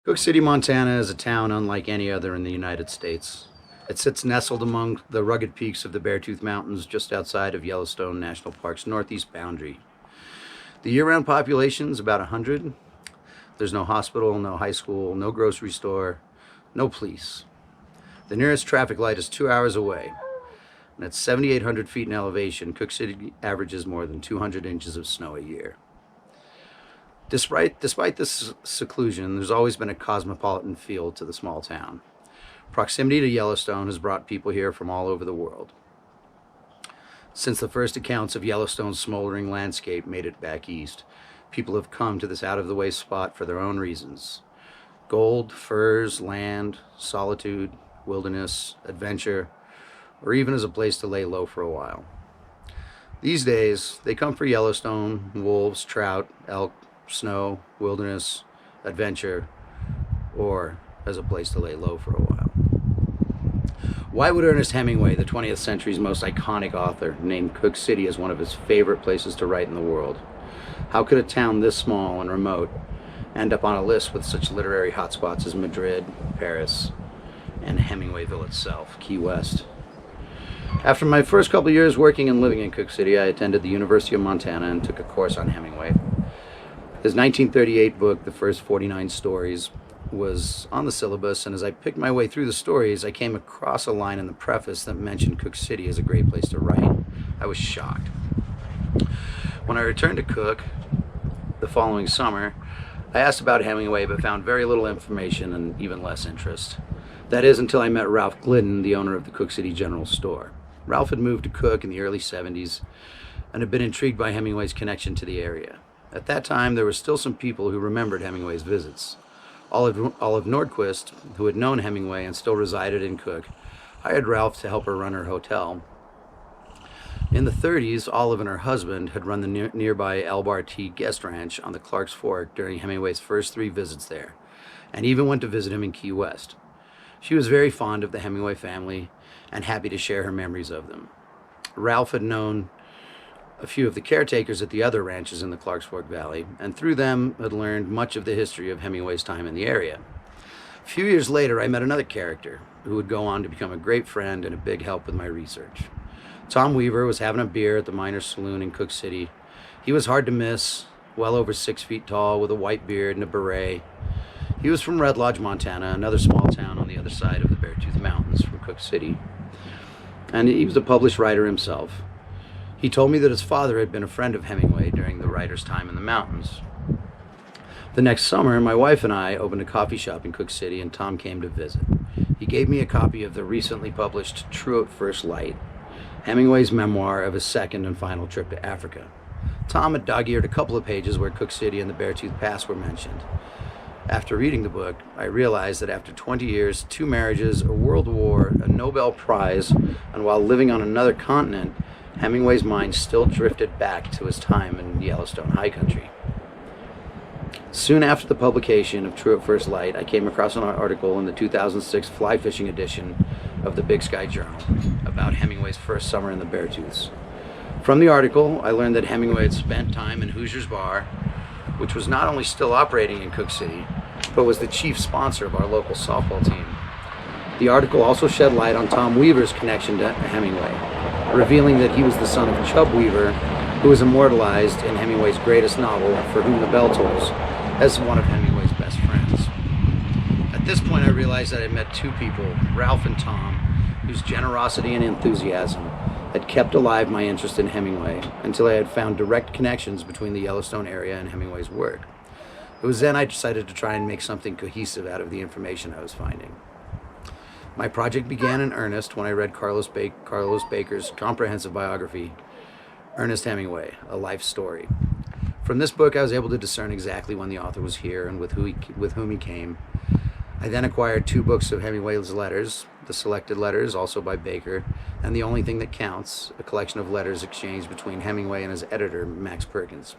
Cooke City, Montana is a town unlike any other in the United States. It sits nestled among the rugged peaks of the Beartooth Mountains just outside of Yellowstone National Park's northeast boundary. The year-round population is about 100. There's no hospital, no high school, no grocery store, no police. The nearest traffic light is 2 hours away. And at 7,800 feet in elevation, Cooke City averages more than 200 inches of snow a year. Despite this seclusion, there's always been a cosmopolitan feel to the small town. Proximity to Yellowstone has brought people here from all over the world. Since the first accounts of Yellowstone's smoldering landscape made it back east, people have come to this out-of-the-way spot for their own reasons. Gold, furs, land, solitude, wilderness, adventure, or even as a place to lay low for a while. These days, they come for Yellowstone, wolves, trout, elk, snow, wilderness, adventure, or as a place to lay low for a while. Why would Ernest Hemingway, the 20th century's most iconic author, name Cooke City as one of his favorite places to write in the world? How could a town this small and remote end up on a list with such literary hotspots as Madrid, Paris, and Hemingwayville itself, Key West? After my first couple of years working and living in Cooke City, I attended the University of Montana and took a course on Hemingway. His 1938 book, The First 49 Stories, was on the syllabus, and as I picked my way through the stories, I came across a line in the preface that mentioned Cooke City as a great place to write. I was shocked. When I returned to Cooke the following summer, I asked about Hemingway but found very little information and even less interest. That is, until I met Ralph Glidden, the owner of the Cooke City General Store. Ralph had moved to Cooke in the early 70s and had been intrigued by Hemingway's connection to the area. At that time, there were still some people who remembered Hemingway's visits. Olive Nordquist, who had known Hemingway and still resided in Cooke, hired Ralph to help her run her hotel. In the 30s, Olive and her husband had run the nearby Elbar T guest ranch on the Clark's Fork during Hemingway's first 3 visits there, and even went to visit him in Key West. She was very fond of the Hemingway family and happy to share her memories of them. Ralph had known a few of the caretakers at the other ranches in the Clark's Fork Valley, and through them had learned much of the history of Hemingway's time in the area. A few years later, I met another character who would go on to become a great friend and a big help with my research. Tom Weaver was having a beer at the Miners Saloon in Cooke City. He was hard to miss, well over 6 feet tall, with a white beard and a beret. He was from Red Lodge, Montana, another small town on the other side of the Beartooth Mountains from Cooke City. And he was a published writer himself. He told me that his father had been a friend of Hemingway during the writer's time in the mountains. The next summer, my wife and I opened a coffee shop in Cooke City, and Tom came to visit. He gave me a copy of the recently published True at First Light, Hemingway's memoir of his second and final trip to Africa. Tom had dog-eared a couple of pages where Cooke City and the Beartooth Pass were mentioned. After reading the book, I realized that after 20 years, 2 marriages, a world war, a Nobel Prize, and while living on another continent, Hemingway's mind still drifted back to his time in Yellowstone high country. Soon after the publication of True at First Light, I came across an article in the 2006 fly fishing edition of the Big Sky Journal about Hemingway's first summer in the Beartooths. From the article, I learned that Hemingway had spent time in Hoosier's Bar, which was not only still operating in Cooke City, but was the chief sponsor of our local softball team. The article also shed light on Tom Weaver's connection to Hemingway, revealing that he was the son of Chub Weaver, who was immortalized in Hemingway's greatest novel, For Whom the Bell Tolls, as one of Hemingway's best friends. At this point, I realized that I met 2 people, Ralph and Tom, whose generosity and enthusiasm had kept alive my interest in Hemingway until I had found direct connections between the Yellowstone area and Hemingway's work. It was then I decided to try and make something cohesive out of the information I was finding. My project began in earnest when I read Carlos Baker's comprehensive biography, Ernest Hemingway, A Life Story. From this book, I was able to discern exactly when the author was here and with whom he came. I then acquired 2 books of Hemingway's letters, The Selected Letters, also by Baker, and The Only Thing That Counts, a collection of letters exchanged between Hemingway and his editor, Max Perkins.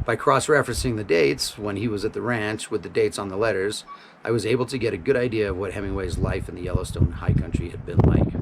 By cross-referencing the dates, when he was at the ranch, with the dates on the letters, I was able to get a good idea of what Hemingway's life in the Yellowstone high country had been like.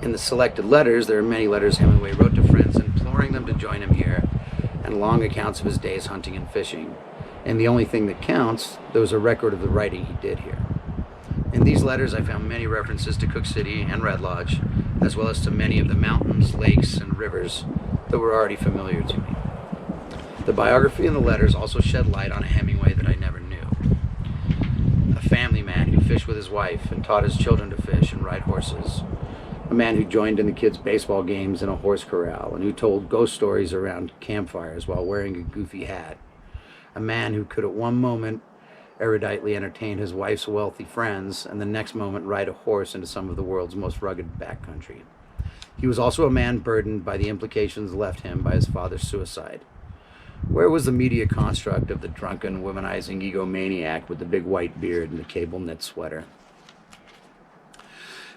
In the selected letters, there are many letters Hemingway wrote to friends imploring them to join him here, and long accounts of his days hunting and fishing. and the only thing that counts, there was a record of the writing he did here. In these letters, I found many references to Cooke City and Red Lodge, as well as to many of the mountains, lakes, and rivers that were already familiar to me. The biography in the letters also shed light on a Hemingway that I never knew. A family man who fished with his wife and taught his children to fish and ride horses. A man who joined in the kids' baseball games in a horse corral and who told ghost stories around campfires while wearing a goofy hat. A man who could at one moment eruditely entertain his wife's wealthy friends and the next moment ride a horse into some of the world's most rugged backcountry. He was also a man burdened by the implications left him by his father's suicide. Where was the media construct of the drunken, womanizing egomaniac with the big white beard and the cable knit sweater?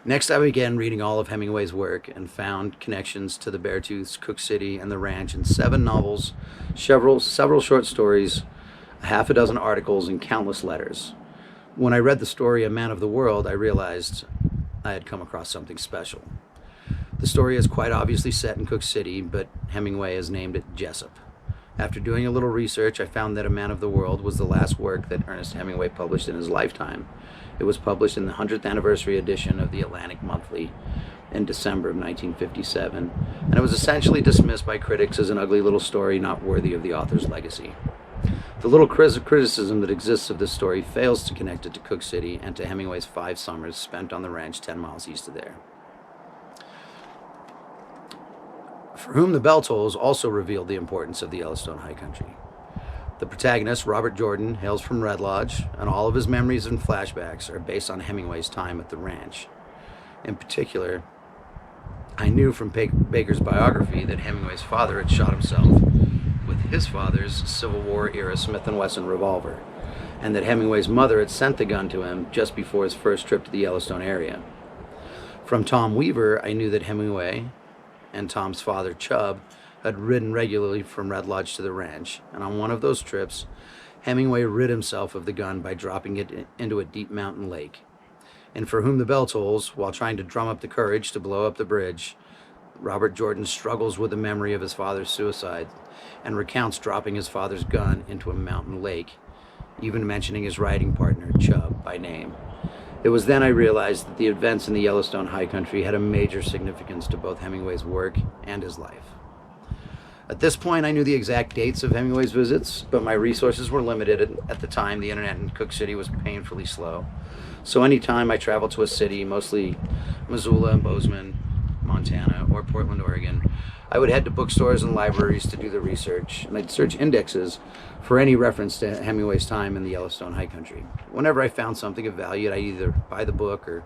Next, I began reading all of Hemingway's work and found connections to the Beartooths, Cooke City, and the ranch in 7 novels, several short stories, a half a dozen articles, and countless letters. When I read the story A Man of the World, I realized I had come across something special. The story is quite obviously set in Cooke City, but Hemingway has named it Jessup. After doing a little research, I found that A Man of the World was the last work that Ernest Hemingway published in his lifetime. It was published in the 100th anniversary edition of the Atlantic Monthly in December of 1957, and it was essentially dismissed by critics as an ugly little story not worthy of the author's legacy. The little criticism that exists of this story fails to connect it to Cooke City and to Hemingway's 5 summers spent on the ranch 10 miles east of there. For Whom the Bell Tolls also revealed the importance of the Yellowstone High Country. The protagonist, Robert Jordan, hails from Red Lodge, and all of his memories and flashbacks are based on Hemingway's time at the ranch. In particular, I knew from Baker's biography that Hemingway's father had shot himself with his father's Civil War-era Smith & Wesson revolver, and that Hemingway's mother had sent the gun to him just before his first trip to the Yellowstone area. From Tom Weaver, I knew that Hemingway and Tom's father, Chubb, had ridden regularly from Red Lodge to the ranch, and on one of those trips, Hemingway rid himself of the gun by dropping it into a deep mountain lake. And For Whom the Bell Tolls, while trying to drum up the courage to blow up the bridge, Robert Jordan struggles with the memory of his father's suicide and recounts dropping his father's gun into a mountain lake, even mentioning his riding partner, Chubb, by name. It was then I realized that the events in the Yellowstone High Country had a major significance to both Hemingway's work and his life. At this point, I knew the exact dates of Hemingway's visits, but my resources were limited. At the time, the internet in Cooke City was painfully slow. So anytime I traveled to a city, mostly Missoula and Bozeman, Montana, or Portland, Oregon, I would head to bookstores and libraries to do the research, and I'd search indexes for any reference to Hemingway's time in the Yellowstone High Country. Whenever I found something of value, I'd either buy the book or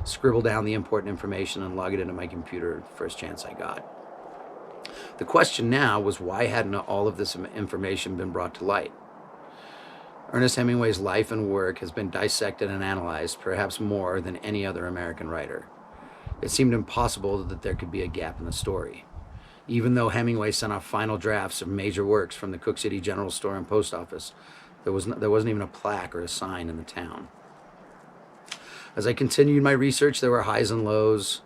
scribble down the important information and log it into my computer the first chance I got. The question now was, why hadn't all of this information been brought to light? Ernest Hemingway's life and work has been dissected and analyzed, perhaps more than any other American writer. It seemed impossible that there could be a gap in the story. Even though Hemingway sent off final drafts of major works from the Cooke City General Store and Post Office, there wasn't even a plaque or a sign in the town. As I continued my research, there were highs and lows,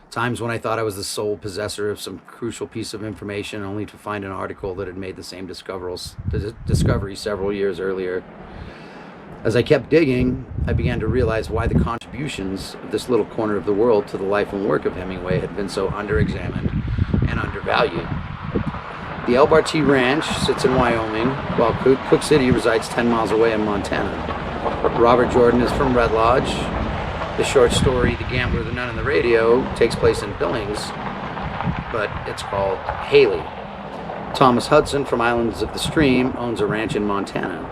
times when I thought I was the sole possessor of some crucial piece of information, only to find an article that had made the same discovery several years earlier. As I kept digging, I began to realize why the contributions of this little corner of the world to the life and work of Hemingway had been so underexamined and undervalued. The El Bartee Ranch sits in Wyoming, while Cooke City resides 10 miles away in Montana. Robert Jordan is from Red Lodge. The short story, The Gambler, the Nun, and the Radio, takes place in Billings, but it's called Haley. Thomas Hudson from Islands of the Stream owns a ranch in Montana.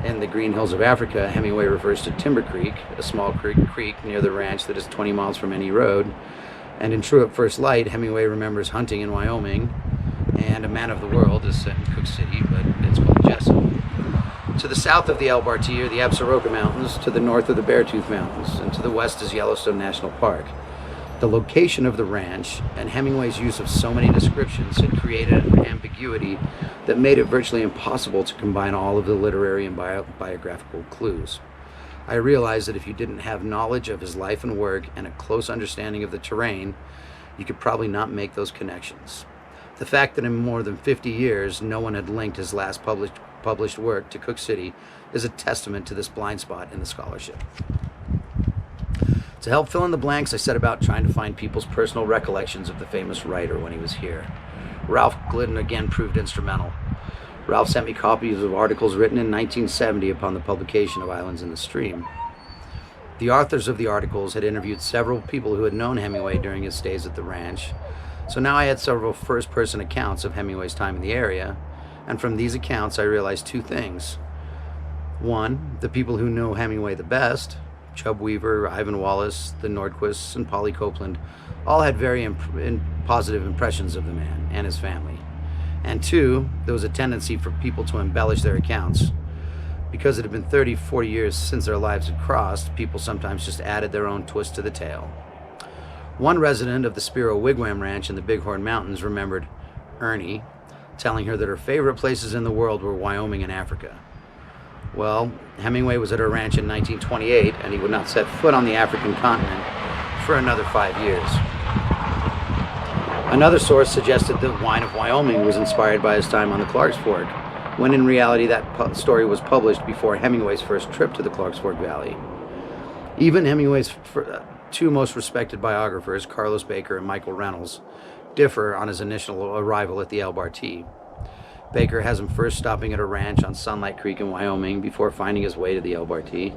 In the Green Hills of Africa, Hemingway refers to Timber Creek, a small creek near the ranch that is 20 miles from any road. And in True at First Light, Hemingway remembers hunting in Wyoming, and A Man of the World is set in Cooke City, but it's called Jessup. To the south of the El Bartee are the Absaroka Mountains, to the north of the Beartooth Mountains, and to the west is Yellowstone National Park. The location of the ranch and Hemingway's use of so many descriptions had created an ambiguity that made it virtually impossible to combine all of the literary and biographical clues. I realized that if you didn't have knowledge of his life and work and a close understanding of the terrain, you could probably not make those connections. The fact that in more than 50 years, no one had linked his last published published work to Cooke City is a testament to this blind spot in the scholarship. To help fill in the blanks, I set about trying to find people's personal recollections of the famous writer when he was here. Ralph Glidden again proved instrumental. Ralph sent me copies of articles written in 1970 upon the publication of Islands in the Stream. The authors of the articles had interviewed several people who had known Hemingway during his stays at the ranch, so now I had several first-person accounts of Hemingway's time in the area, and from these accounts I realized two things. One, the people who know Hemingway the best, Chub Weaver, Ivan Wallace, the Nordquists, and Polly Copeland, all had very positive impressions of the man and his family. And two, there was a tendency for people to embellish their accounts. Because it had been 30, 40 years since their lives had crossed, people sometimes just added their own twist to the tale. One resident of the Spiro Wigwam Ranch in the Bighorn Mountains remembered Ernie telling her that her favorite places in the world were Wyoming and Africa. Well, Hemingway was at her ranch in 1928, and he would not set foot on the African continent for another 5 years. Another source suggested that Wine of Wyoming was inspired by his time on the Clarks Fork, when in reality that story was published before Hemingway's first trip to the Clarks Fork Valley. Even Hemingway's two most respected biographers, Carlos Baker and Michael Reynolds, differ on his initial arrival at the El Bartee. Baker has him first stopping at a ranch on Sunlight Creek in Wyoming before finding his way to the El Bartee,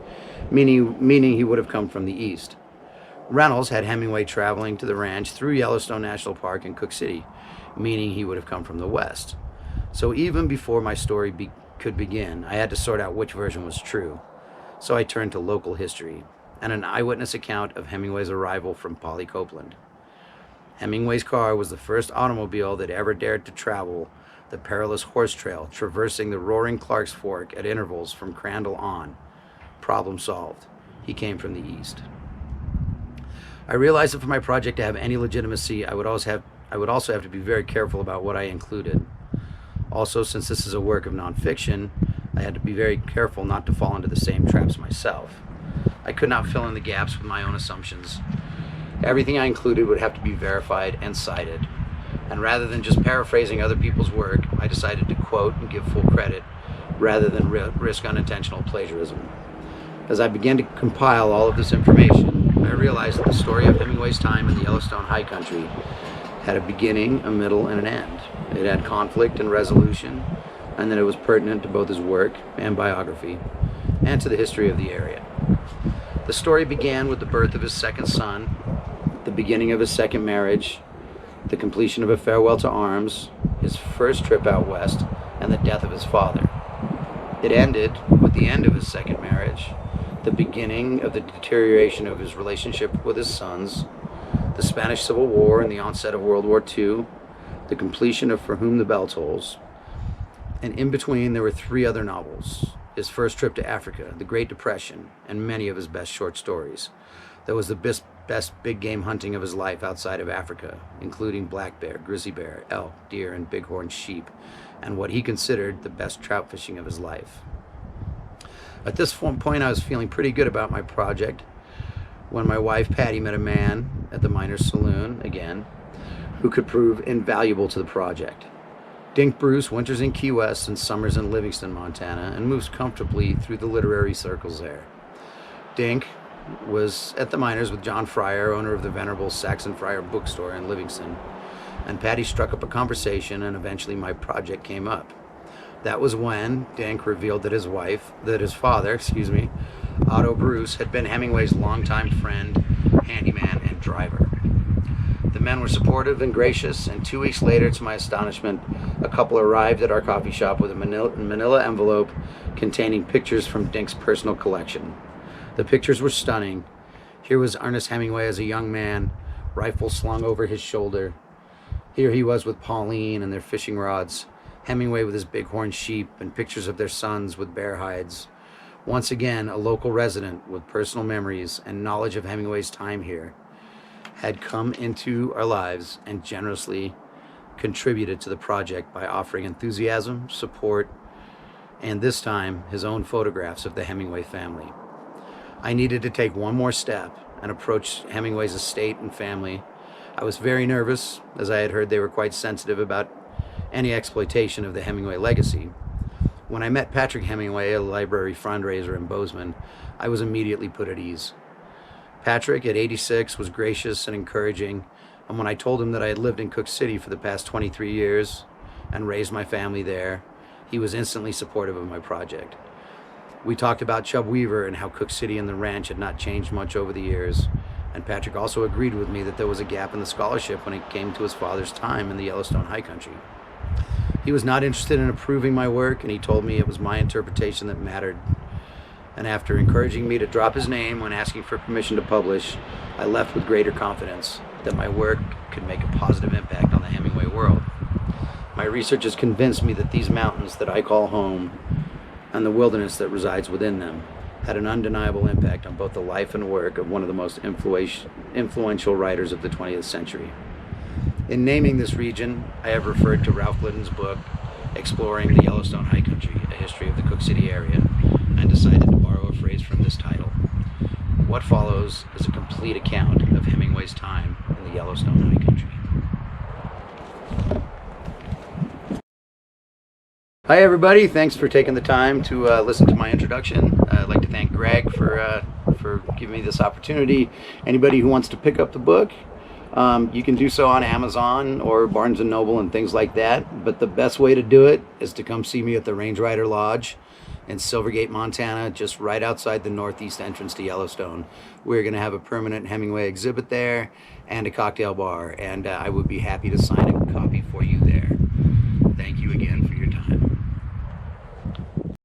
meaning he would have come from the east. Reynolds had Hemingway traveling to the ranch through Yellowstone National Park in Cooke City, meaning he would have come from the west. So even before my story could begin, I had to sort out which version was true. So I turned to local history and an eyewitness account of Hemingway's arrival from Polly Copeland. Hemingway's car was the first automobile that ever dared to travel the perilous horse trail, traversing the roaring Clarks Fork at intervals from Crandall on. Problem solved. He came from the east. I realized that for my project to have any legitimacy, I would also have to be very careful about what I included. Also, since this is a work of nonfiction, I had to be very careful not to fall into the same traps myself. I could not fill in the gaps with my own assumptions. Everything I included would have to be verified and cited. And rather than just paraphrasing other people's work, I decided to quote and give full credit rather than risk unintentional plagiarism. As I began to compile all of this information, I realized that the story of Hemingway's time in the Yellowstone High Country had a beginning, a middle, and an end. It had conflict and resolution, and that it was pertinent to both his work and biography, and to the history of the area. The story began with the birth of his second son, the beginning of his second marriage, the completion of a farewell to arms, his first trip out west, and the death of his father. It ended with the end of his second marriage, the beginning of the deterioration of his relationship with his sons, the Spanish Civil War and the onset of World War II, the completion of For Whom the Bell Tolls, and in between there were 3 other novels: his first trip to Africa, the Great Depression, and many of his best short stories. There was the best big game hunting of his life outside of Africa, including black bear, grizzly bear, elk, deer, and bighorn sheep, and what he considered the best trout fishing of his life. At this point, I was feeling pretty good about my project when my wife Patty met a man at the Miners Saloon, again, who could prove invaluable to the project. Dink Bruce winters in Key West and summers in Livingston, Montana, and moves comfortably through the literary circles there. Dink was at the Miners with John Fryer, owner of the venerable Saxon Fryer bookstore in Livingston, and Patty struck up a conversation, and eventually my project came up. That was when Dink revealed that his father, Otto Bruce, had been Hemingway's longtime friend, handyman, and driver. The men were supportive and gracious, and 2 weeks later, to my astonishment, a couple arrived at our coffee shop with a manila envelope containing pictures from Dink's personal collection. The pictures were stunning. Here was Ernest Hemingway as a young man, rifle slung over his shoulder. Here he was with Pauline and their fishing rods, Hemingway with his bighorn sheep, and pictures of their sons with bear hides. Once again, a local resident with personal memories and knowledge of Hemingway's time here had come into our lives and generously contributed to the project by offering enthusiasm, support, and this time, his own photographs of the Hemingway family. I needed to take one more step and approach Hemingway's estate and family. I was very nervous, as I had heard they were quite sensitive about any exploitation of the Hemingway legacy. When I met Patrick Hemingway, a library fundraiser in Bozeman, I was immediately put at ease. Patrick, at 86, was gracious and encouraging, and when I told him that I had lived in Cooke City for the past 23 years and raised my family there, he was instantly supportive of my project. We talked about Chub Weaver and how Cooke City and the ranch had not changed much over the years, and Patrick also agreed with me that there was a gap in the scholarship when it came to his father's time in the Yellowstone High Country. He was not interested in approving my work, and he told me it was my interpretation that mattered. And after encouraging me to drop his name when asking for permission to publish, I left with greater confidence that my work could make a positive impact on the Hemingway world. My research has convinced me that these mountains that I call home and the wilderness that resides within them had an undeniable impact on both the life and work of one of the most influential writers of the 20th century. In naming this region, I have referred to Ralph Glidden's book, Exploring the Yellowstone High Country, A History of the Cooke City Area, and decided to borrow a phrase from this title. What follows is a complete account of Hemingway's time in the Yellowstone High Country. Hi everybody, thanks for taking the time to listen to my introduction. I'd like to thank Greg for giving me this opportunity. Anybody who wants to pick up the book, you can do so on Amazon or Barnes & Noble and things like that, but the best way to do it is to come see me at the Range Rider Lodge in Silvergate, Montana, just right outside the northeast entrance to Yellowstone. We're going to have a permanent Hemingway exhibit there and a cocktail bar, and I would be happy to sign a copy for you there. Thank you again.